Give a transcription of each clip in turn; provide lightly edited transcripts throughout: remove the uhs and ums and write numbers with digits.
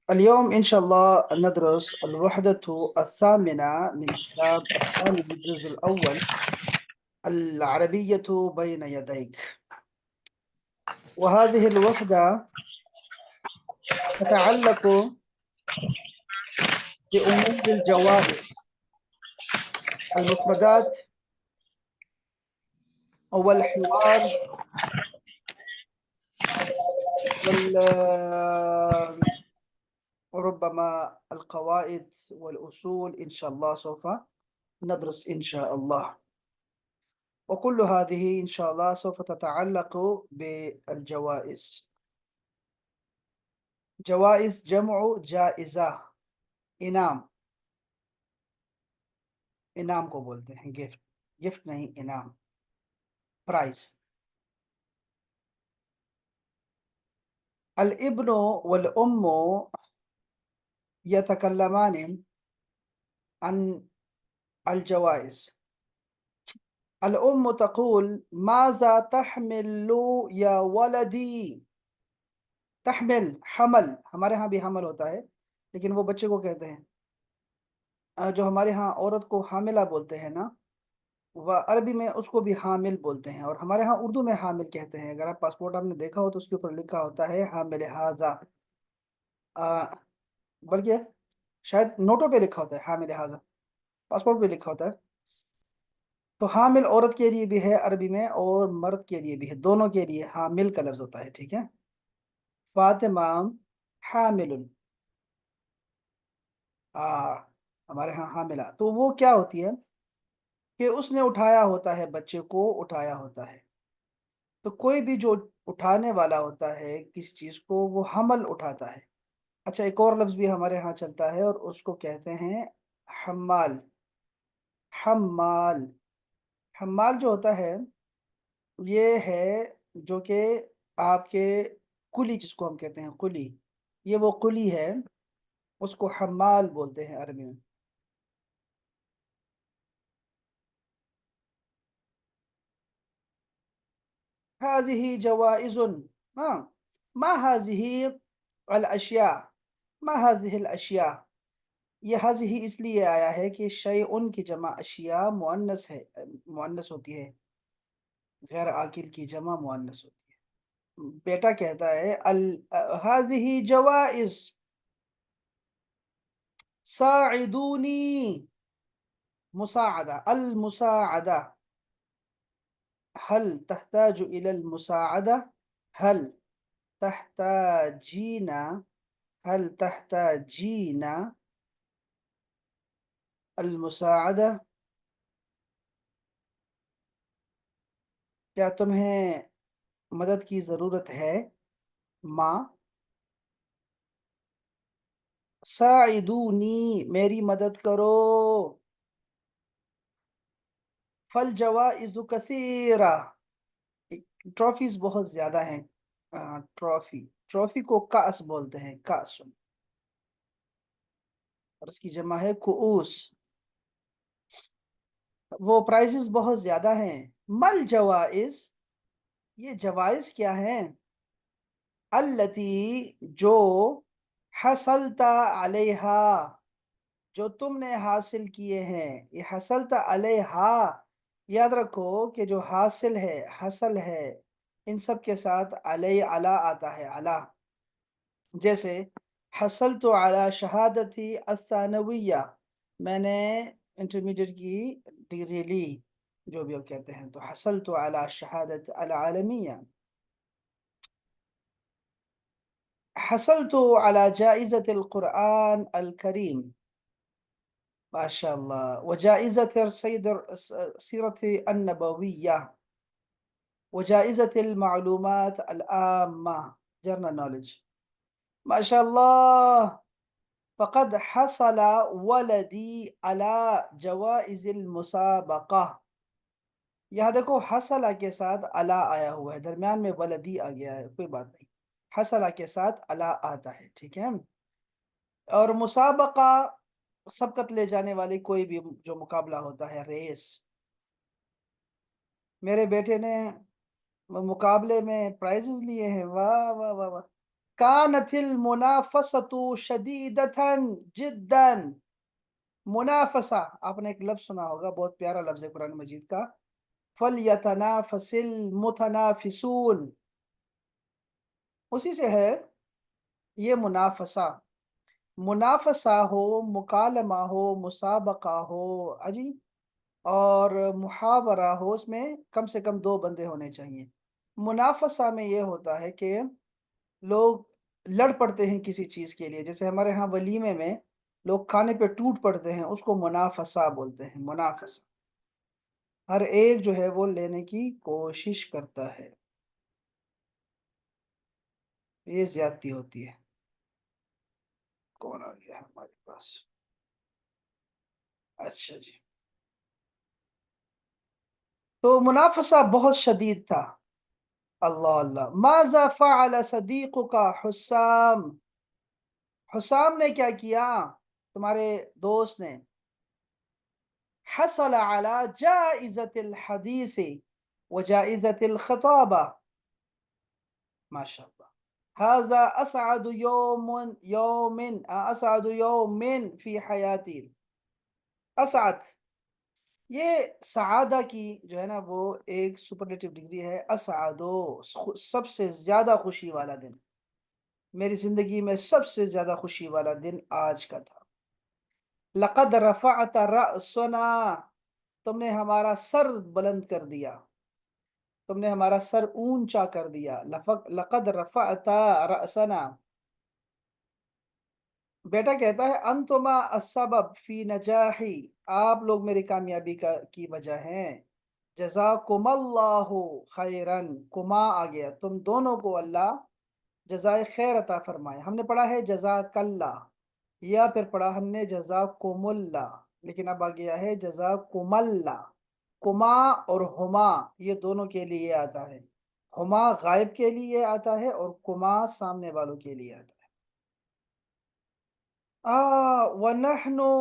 اليوم إن شاء الله ندرس الوحدة الثامنة من كتاب الثاني الجزء الأول العربية بين يديك. وهذه الوحدة تتعلق بأمور الجوائز، المفردات، والحوار، وربما القواعد والأصول. إن شاء الله سوف ندرس إن شاء الله، وكل هذه إن شاء الله سوف تتعلق بالجوائز. جوائز جمع جائزة، इनाम। इनाम को बोलते हैं गिफ्ट। गिफ्ट नहीं, इनाम, प्राइज। الابن والأم يتكلمان عن الجوائز. الأم تقول: ماذا تحمل يا ولدي؟ تحمل حمل، हमारे यहाँ भी हमल होता है, लेकिन वो बच्चे को कहते हैं। जो हमारे यहाँ औरत को हामिला बोलते हैं ना, वह अरबी में उसको भी हामिल बोलते हैं, और हमारे यहाँ उर्दू में हामिल कहते हैं। अगर आप पासपोर्ट आपने देखा हो तो उसके ऊपर लिखा होता है हामिल हाजा, बल्कि शायद नोटों पे लिखा होता है हामिल हाजा, पासपोर्ट पे लिखा होता है। तो हामिल औरत के लिए भी है अरबी में, और मर्द के लिए भी है, दोनों के लिए हामिल का लफ्ज होता है, ठीक है। फातिमा हामिल, आ हमारे यहाँ हामिला, तो वो क्या होती है कि उसने उठाया होता है, बच्चे को उठाया होता है। तो कोई भी जो उठाने वाला होता है किसी चीज को, वो हमल उठाता है। अच्छा, एक और लफ्ज भी हमारे यहाँ चलता है, और उसको कहते हैं हम्माल। हम्माल, हम्माल जो होता है, ये है जो कि आपके कुली, जिसको हम कहते हैं कुली, ये वो कुली है, उसको हम्माल बोलते हैं अरबी में। हाजिही जवाइजुन, हाँ, मा हाजिही अल अशिया, मा हाजिही अल अशिया। ये हाजिही इसलिए आया है कि शैउन की जमा अशिया मुअन्नस है, मुअन्नस होती है, गैर आकिल की जमा मुअन्नस होती है। बेटा कहता है अल हाजिही जवाइज साइदूनी, मुसाअदा, अल मुसाअदा, हल तहताजु इलल मुसाअदा, हल तहताजीना, हल तहताजीना अल मुसाअदा, क्या तुम्हें मदद की ज़रूरत है माँ? साइदूनी, मेरी मदद करो। फल जवाइज़ु कसीरा, ट्रॉफीज बहुत ज्यादा हैं। ट्रॉफी, ट्रॉफी को कास बोलते हैं, कास, और इसकी जमा है कुऊस। वो प्राइजेस बहुत ज्यादा हैं। मल जवाइज, ये जवाइज क्या है? अल्लती, जो, हसलता अलैहा, जो तुमने हासिल किए हैं। ये हसलता अलैहा, याद रखो कि जो हासिल है, हसल है, इन सब के साथ अलै अला आता है, अला। जैसे हसल तो अला शहादती अस्सानविया, मैंने इंटरमीडिएट की डिग्री ली, जो भी आप कहते हैं, तो हसल तो अला शहादत अल आलमिया। हसल तो अला जाइज़त अल कुरान अल करीम, माशाअल्लाह। व जाइज़त सीरत अन्नबविया, व जाइज़त अल मालूमात अल आम्मा, जनरल नॉलेज, माशाअल्लाह। फ़क़द हसल वलदी अला जवाइज़िल मुसाबक़ा। यहाँ देखो, हसला के साथ अला आया हुआ है, दरमियान में वलदी आ गया है, कोई बात नहीं, हसला के साथ अला आता है, ठीक है। और मुसाबका, सबकत ले जाने वाली कोई भी जो मुकाबला होता है, रेस। मेरे बेटे ने मुकाबले में प्राइजेस लिए हैं, वाह वाह वाह वाह। कानतिल मुनाफसतु शदीदतन जिद्दन। मुनाफसा, आपने एक लफ्ज सुना होगा, बहुत प्यारा लफ्ज है कुरान मजीद का, फलयतनाफसिल मुतनाफिसून, उसी से है ये मुनाफसा। मुनाफसा हो, मुकालमा हो, मुसाबका हो, अजी, और मुहावरा हो, उसमें कम से कम दो बंदे होने चाहिए। मुनाफसा में ये होता है कि लोग लड़ पड़ते हैं किसी चीज़ के लिए, जैसे हमारे यहाँ वलीमे में लोग खाने पे टूट पड़ते हैं, उसको मुनाफसा बोलते हैं, मुनाफसा। हर एक जो है वो लेने की कोशिश करता है, ये ज्यादती होती है। कौन आ गया हमारे पास? अच्छा जी, तो मुनाफसा बहुत शदीद था। अल्लाह अल्लाह। माजा फ़अल सदीक़ुका हुस्साम, हुस्साम ने क्या किया, तुम्हारे दोस्त ने। हसल अला जाइज़तिल हदीस व जाइज़तिल खताबा, माशाअल्लाह। हाज़ा असअद यौमुन यौमिन असअद यौमिन फ़ी हयाती। असअद, ये सआदा की जो है ना वो एक सुपरलेटिव डिग्री है। असआदो, सबसे ज्यादा खुशी वाला दिन, मेरी जिंदगी में सबसे ज्यादा खुशी वाला दिन आज का था। लक़द रफ़अत रअसना, तुमने हमारा सर बुलंद कर दिया, तुमने हमारा सर ऊंचा कर दिया। लक़द रफ़अत रअसना, बेटा कहता है अंतुमा अस्सबब फी नजाही, आप लोग मेरी कामयाबी का की वजह हैं। जज़ाकुमुल्लाहु खैरन, कुमा आ गया, तुम दोनों को अल्लाह जज़ाए खैर अता फरमाए। हमने पढ़ा है जज़ाकल्ला, या फिर पढ़ा हमने जज़ाकुमुल्ला, लेकिन अब आ गया है जज़ाकुमल्ला। कुमा और हुमा ये दोनों के लिए आता है। हुमा गायब के लिए आता है और कुमा सामने वालों के लिए आता है। वनहनु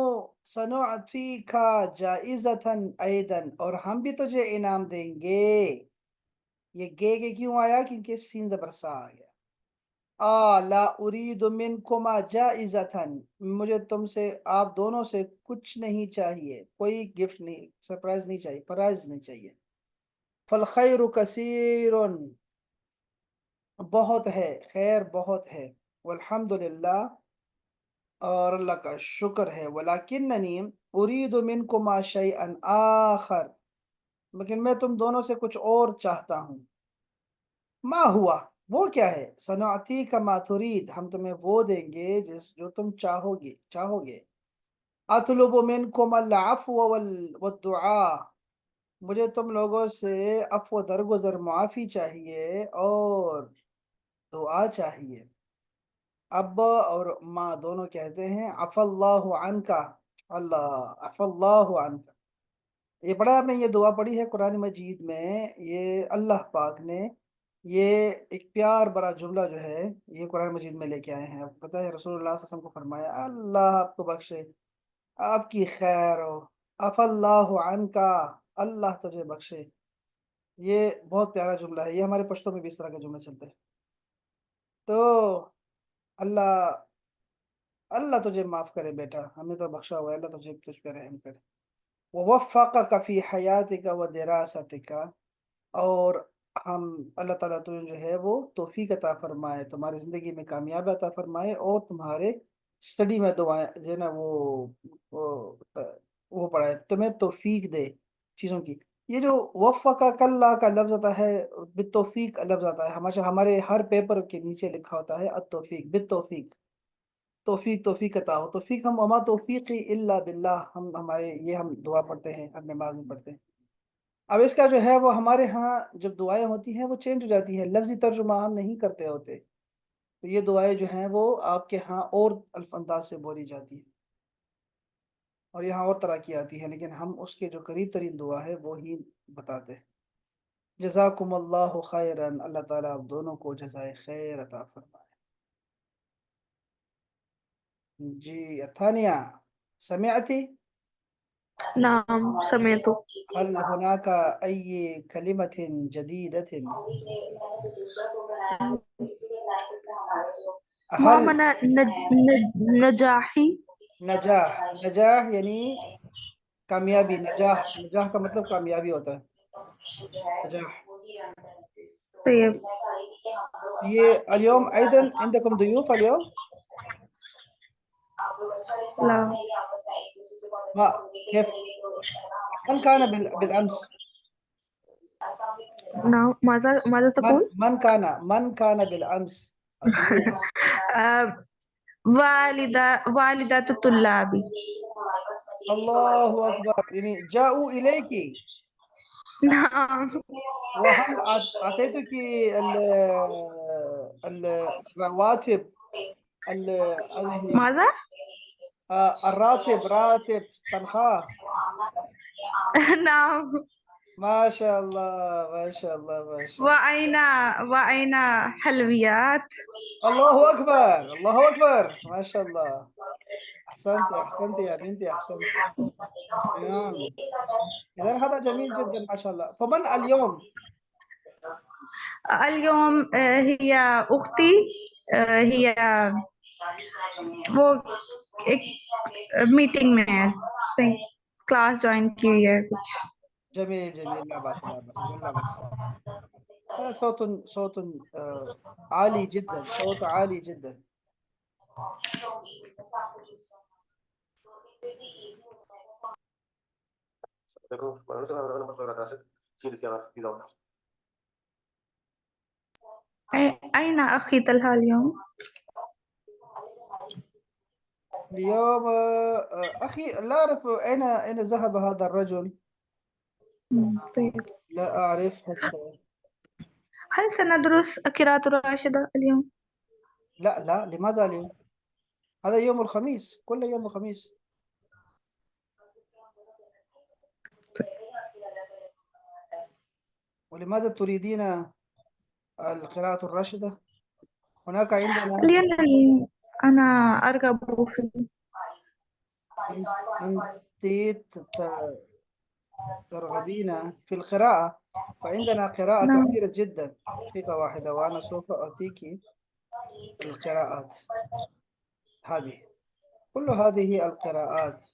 सनुअतीका जाइज़तन ऐदन, और हम भी तुझे इनाम देंगे। ये गे क्यों आया, क्योंकि सीन जबर सा आ गया। ला उरीदु मिनकुमा जाइज़तन, मुझे तुमसे, आप दोनों से कुछ नहीं चाहिए, कोई गिफ्ट नहीं, सरप्राइज नहीं चाहिए, प्राइज नहीं चाहिए। फल खैरु कसीरुन, बहुत है, खैर बहुत है। वल्हम्दुलिल्लाह, और अल्लाह का शुक्र है। वलाकिन्ननी उरीदु मिनकुमा शैअन आखर, लेकिन मैं तुम दोनों से कुछ और चाहता हूँ। मा हुआ, वो क्या है। सनुअती का मा तुरीद, हम तुम्हें वो देंगे जिस जो तुम चाहोगे चाहोगे। अतलुबु मिनकुम अल अफ़्व वद्दुआ, मुझे तुम लोगों से अफ़्व दरगुजर माफ़ी चाहिए और दुआ चाहिए। अब और माँ दोनों कहते हैं अफ़ल्लाहु अन्का, अल्लाह अफ़ल्लाहु अन्का। ये पढ़ा आपने, ये दुआ पढ़ी है कुरान मजीद में, ये अल्लाह पाक ने ये एक प्यार भरा जुमला जो है ये कुरान मजीद में लेके आए हैं। आपको पता है रसूलुल्लाह सल्लल्लाहु अलैहि वसल्लम को फरमाया अल्लाह आपको बख्शे, आपकी खैर हो, अफ़ल्लाहु अन्का, अल्लाह तुझे बख्शे। ये बहुत प्यारा जुमला है, ये हमारे पश्तो में भी इस तरह के जुमले चलते हैं। तो अल्लाह, अल्लाह तुझे माफ़ करे बेटा, हमें तो बख्शा हुआ है, अल्लाह तुझे तुझ पे रहम करे। वफ़क़क फ़ी हयातिका व दिरासतिका, और हम, अल्लाह ताला तुम्हें जो है वो तौफीक अता फरमाए, तुम्हारी ज़िंदगी में कामयाबी अता फरमाए, और तुम्हारे स्टडी में दुआएं जो है ना वो पढ़ाए, तुम्हें तौफीक दे चीज़ों की। ये जो वफ़क़कल्लाह का लफ्ज़ आता है, बित्तौफीक लफ्ज़ आता है, हमेशा हमारे हर पेपर के नीचे लिखा होता है अत्तौफीक, बित्तौफीक, तौफीक तौफीक अता हो, तौफीक, हम वमा तौफीकी इल्ला बिल्लाह, हम हमारे ये हम दुआ पढ़ते हैं, हर नमाज में पढ़ते हैं। अब इसका जो है वो हमारे यहाँ जब दुआएं होती हैं वो चेंज हो जाती हैं, लफ्ज़ी तर्जुमा हम नहीं करते होते, तो ये दुआएं जो हैं वो आपके यहाँ और अल्फ अंदाज से बोली जाती हैं, और यहाँ और तरह की आती है, लेकिन हम उसके जो करीब तरीन दुआ है वो ही बताते हैं। जज़ाकुमुल्लाहु खैरन, अल्लाह ताला आप दोनों को जज़ाए खैर अता फरमाए। जी अथानिया, समिअती, नाम समय तो। हल हुनाका अय्य कलिमतिन जदीदतिन هل معاملة نجاحي. نجاح، نجاح يعني कामयाबी, नजाह, नजाह का मतलब कामयाबी होता है, नजाह. طيب. ये اليوم أيضا عندكم ضيوف اليوم؟ لا. ها كيف؟ من كان بالأمس؟ نعم، ماذا تقول؟ من كان بالأمس الضيوف؟ آه، والدة الطلاب. الله أكبر، يعني جاءوا إليك. نعم. وهل أعطيتك الرواتب هذه ماذا؟ الراتب، راتب تنخواه؟ نعم. ما شاء الله ما شاء الله ما شاء الله. وأين وأين حلويات؟ الله أكبر الله أكبر ما شاء الله. أحسنت أحسنت يا بنتي أحسنت. نعم، إذا هذا جميل جدا ما شاء الله. فمن اليوم؟ اليوم هي أختي. هي وہ ایک میٹنگ میں ہے، کلاس جوائن کی ہوئی ہے کچھ. جميل جميل، لا بأس لا بأس لا بأس. هذا صوت عالي جدا، صوت عالي جدا. أين أخي طلحة اليوم؟ اليوم أخي لا أعرف أين ذهب هذا الرجل، طيب. لا أعرف حتى. هل سندرس قراءة الراشدة اليوم؟ لا لا، لماذا اليوم؟ هذا يوم الخميس، كل يوم الخميس. ولماذا تريدين القراءة الراشدة؟ هناك عندنا لأن أنا أرغب في. أنت ترغبين في القراءة، فعندنا قراءة نعم. كثيرة جدا. دقيقة واحدة وأنا سوف أعطيك القراءات هذه. كل هذه القراءات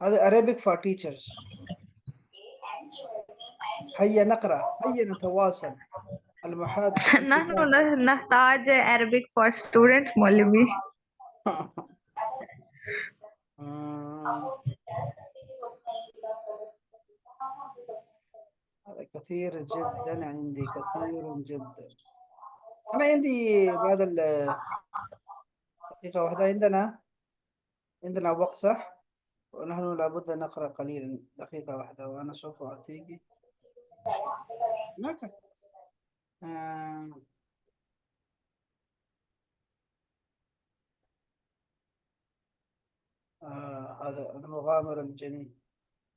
هذا Arabic for teachers. هيا نقرأ، هيا نتواصل. نحن الكتاب. نحتاج Arabic for students مولوي. هذا كثير جدا، عندي كثير جدا. أنا عندي بعد دقيقة واحدة، عندنا وقت صح؟ ونحن لابد أن نقرأ قليلا. دقيقة واحدة وأنا سوف أعطيك هناك آه، هذا المغامرة الجميل،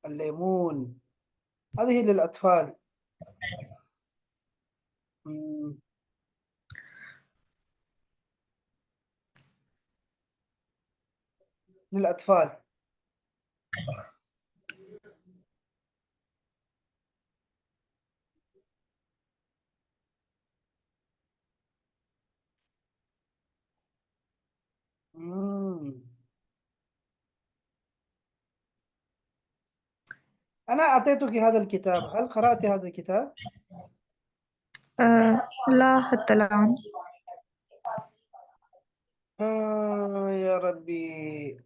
الليمون، هذه للأطفال. مم، للأطفال. مم. أنا أعطيتك هذا الكتاب، هل قرأت هذا الكتاب؟ لا حتى الآن. يا ربي.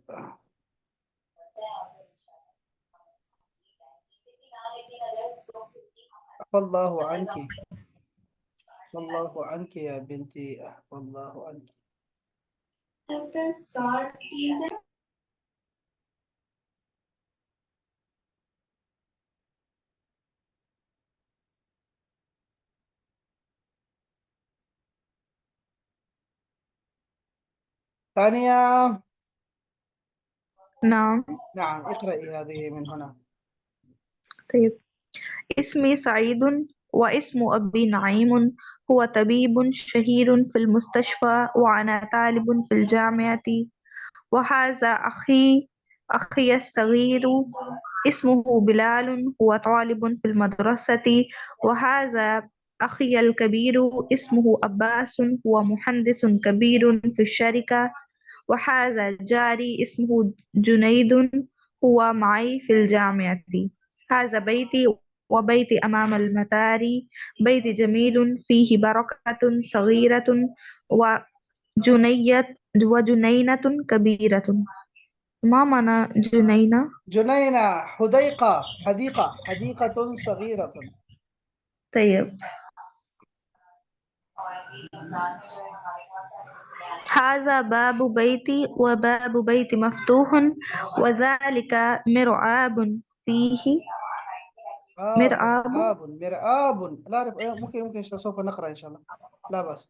عفى الله عنك، عفى الله عنك يا بنتي، عفى الله عنك. ثانية. نعم. نعم، اقرأي هذه من هنا. طيب. اسمي سعيد، واسم أبي نعيم. هو طبيب شهير في المستشفى، وأنا طالب في الجامعة. وهذا أخي الصغير، اسمه بلال، هو طالب في المدرسة. وهذا أخي الكبير اسمه عباس هو مهندس كبير في الشركة، وهذا جاري اسمه جنيد هو معي في الجامعة. هذا بيتي، وبيتي أمام المطار، بيت جميل فيه بركة صغيرة وجنية وجنينة كبيرة. ما معنى جنينة؟ جنينة، حديقة صغيرة. طيب. هذا باب بيتي، وباب بيتي مفتوح، وذلك مرآب فيه مرآب مرآب، لا أعرف، ممكن سوف نقرأ إن شاء الله، لا بأس.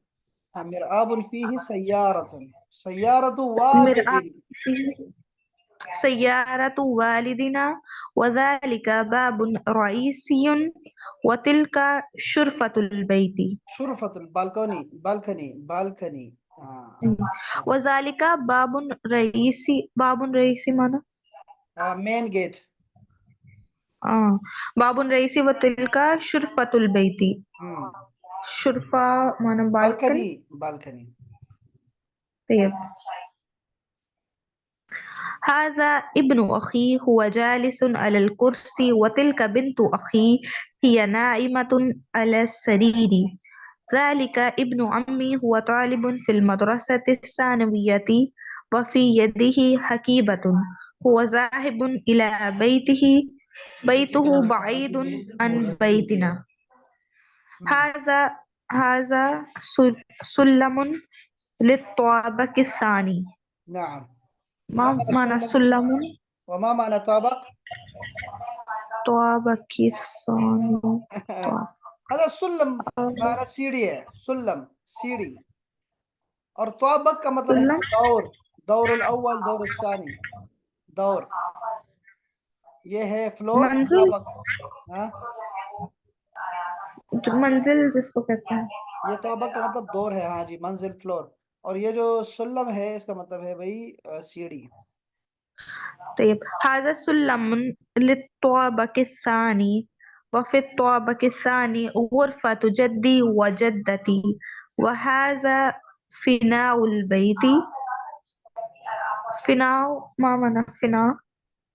مرآب فيه سيارة مرآب والد. فيه سيارة والدنا، وذلك باب رئيسي، وتلك شرفة البيت. شرفة البالكوني، بالكني. وذلك باب رئيسي معنى مين جيت. باب رئيسي، وتلك شرفة البيت. شرفة معنى بالكن. بالكني. طيب. هذا ابن أخي هو جالس على الكرسي، وتلك بنت أخي هي نائمة على السرير. ذلك ابن عمي هو طالب في المدرسة الثانوية، وفي يده حقيبة. هو ذاهب إلى بيته، بيته بعيد عن بيتنا. هذا هذا سلم للطابق الثاني. نعم. ما ما معنى معنى السلم سلم؟ وما معنى طابق؟ طابق الثاني. هذا السلم معنى सीढ़ी है, سلم सीढ़ी. और طابق का मतलब है سلم दौर. दौर الأول, दौर الثاني, दौर. ये है फ्लोर, منزل. طابق. हाँ, منزل जिसको कहते हैं. ये طابق का मतलब दौर है, हाँ जी, मंजिल, फ्लोर. और ये जो सुल्लम है इसका मतलब है भाई सीढ़ी. طيب. هذا سلم للطابق الثاني، وفي الطابق الثاني غرفة جدي وجدتي، وهذا فناء البيت. فناء ما معنى فناء؟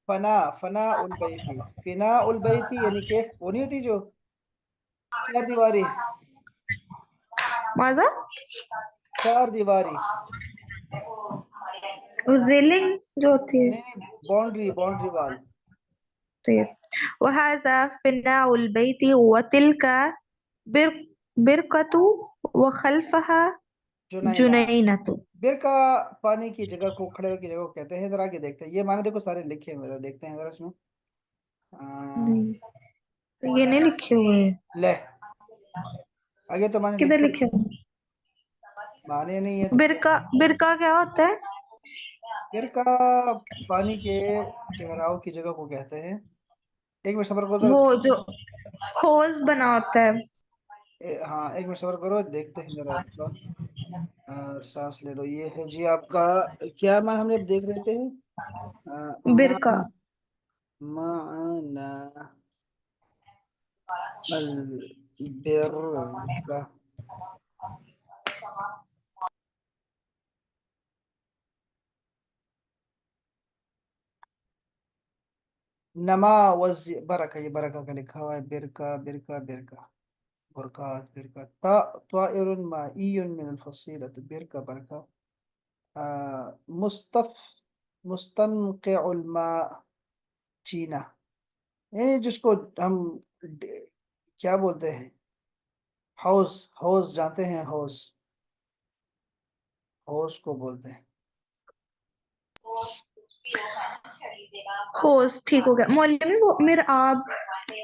फना उल बैती, फिना उल बैती यानी कि वो नहीं होती जो चार दीवारी. ماذا؟ चार दीवारी. रेलिंग जो होती है. नहीं नहीं, बाउंड्री वाल. طيب. وهذا فناء البيت، وتلك بركة، وخلفها जुनैना. جنينة. बिरका पानी की जगह को, खड़े होने की जगह को कहते हैं. इधर आगे देखते हैं, ये माने देखो सारे लिखे हैं मेरे, देखते हैं जरा इसमें. आ, नहीं, ये नहीं लिखे हुए हैं. ले, आगे तो माने किधर लिखे लिखे हुए हुए हैं? माने नहीं है तो. बिरका बिरका क्या होता है? बिरका पानी के ठहराव की जगह को कहते हैं. एक मिनट सबर करो वो जरा. जो होज बना होता है. हाँ, एक मिनट सबर करो, देखते हैं जरा आपका. सांस ले लो. ये है जी आपका, क्या मान हमने अब देख लेते हैं. मा बिरका. माना البركة. नमा वज बरका, ये बरका का लिखा हुआ है. बिरका बिरका बिरका, بركات بركات. طائر مائي من الفصيلة بركة بركة. مستف مستنقع الماء, चीना. ये जिसको हम क्या बोलते हैं, हाउस. हाउस जानते हैं, हाउस. हाउस को बोलते हैं. होज ठीक हो गया. मौलवी वो मेरा आप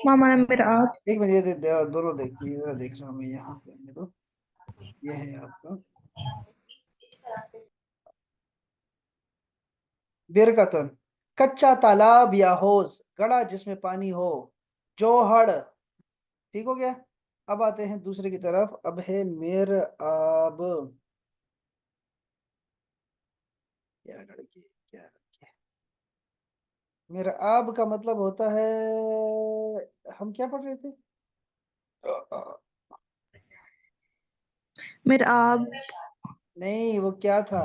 मामा ने मेरा आप. एक मिनट, ये दोनों देखती है, जरा देख रहा हूँ मैं यहाँ पे. ये तो ये है आपका बिरकतन, कच्चा तालाब या हौज, गड़ा जिसमें पानी हो. जोहड़, ठीक हो गया. अब आते हैं दूसरे की तरफ. अब है मेर आब. क्या लड़की, क्या लड़की. मेरा आब का मतलब होता है, हम क्या पढ़ रहे थे. مرآب. नहीं, वो क्या था?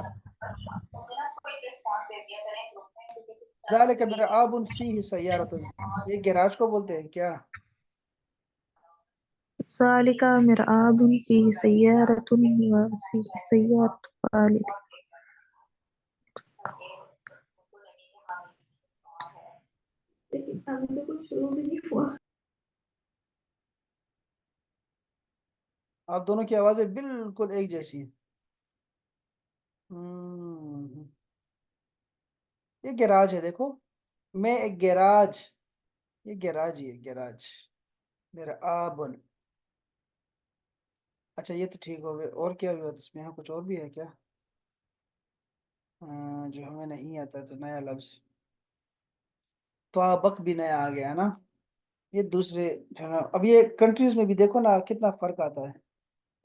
ذلك مرآب فيه سيارة. ये गैराज को बोलते हैं क्या? ذلك مرآب فيه سيارة وسيارة والد. आप दोनों की आवाजें बिल्कुल एक जैसी हैं। हम्म, ये गैराज है, देखो। मैं एक गैराज, ये गैराज ही है, गैराज। मेरा आबन। अच्छा, ये तो ठीक हो गया। और क्या हुआ इसमें? यहाँ कुछ और भी है क्या? जो हमें नहीं आता, तो नया लफ्ज। तो बक भी नया आ गया ना। ये दूसरे जो है ना, अब ये कंट्रीज में भी देखो ना कितना फर्क आता है।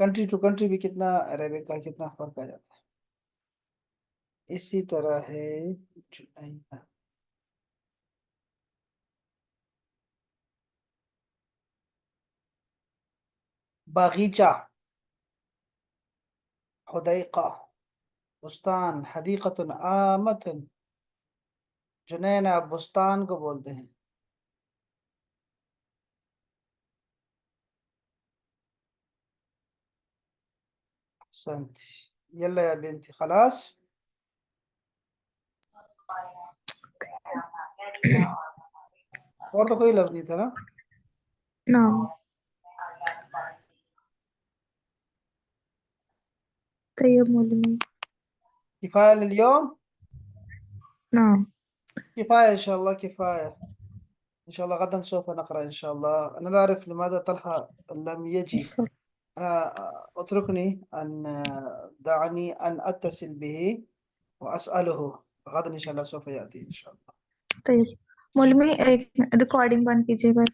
कंट्री टू कंट्री भी कितना अरेबिक का कितना फर्क आ जाता है। इसी तरह है जुनैना। बागीचा, हुदैका, बुस्तान, हदीकतुन आमतुन। जुनैना बुस्तान को बोलते हैं। संत। यल्ला या बिनती, खलास। और तो कोई लफ्ज नहीं था ना? نعم. طيب معلمين. كفاية لليوم. نعم. كفاية إن شاء الله، كفاية. إن شاء الله غدا سوف نقرأ إن شاء الله. أنا لا أعرف لماذا طلحة لم يجي. أنا اتركني أن دعني أن أتصل به وأسأله. غدا إن شاء الله سوف يأتي إن شاء الله. طيب معلمين، ایک ریکارڈنگ بند کیجیے گا.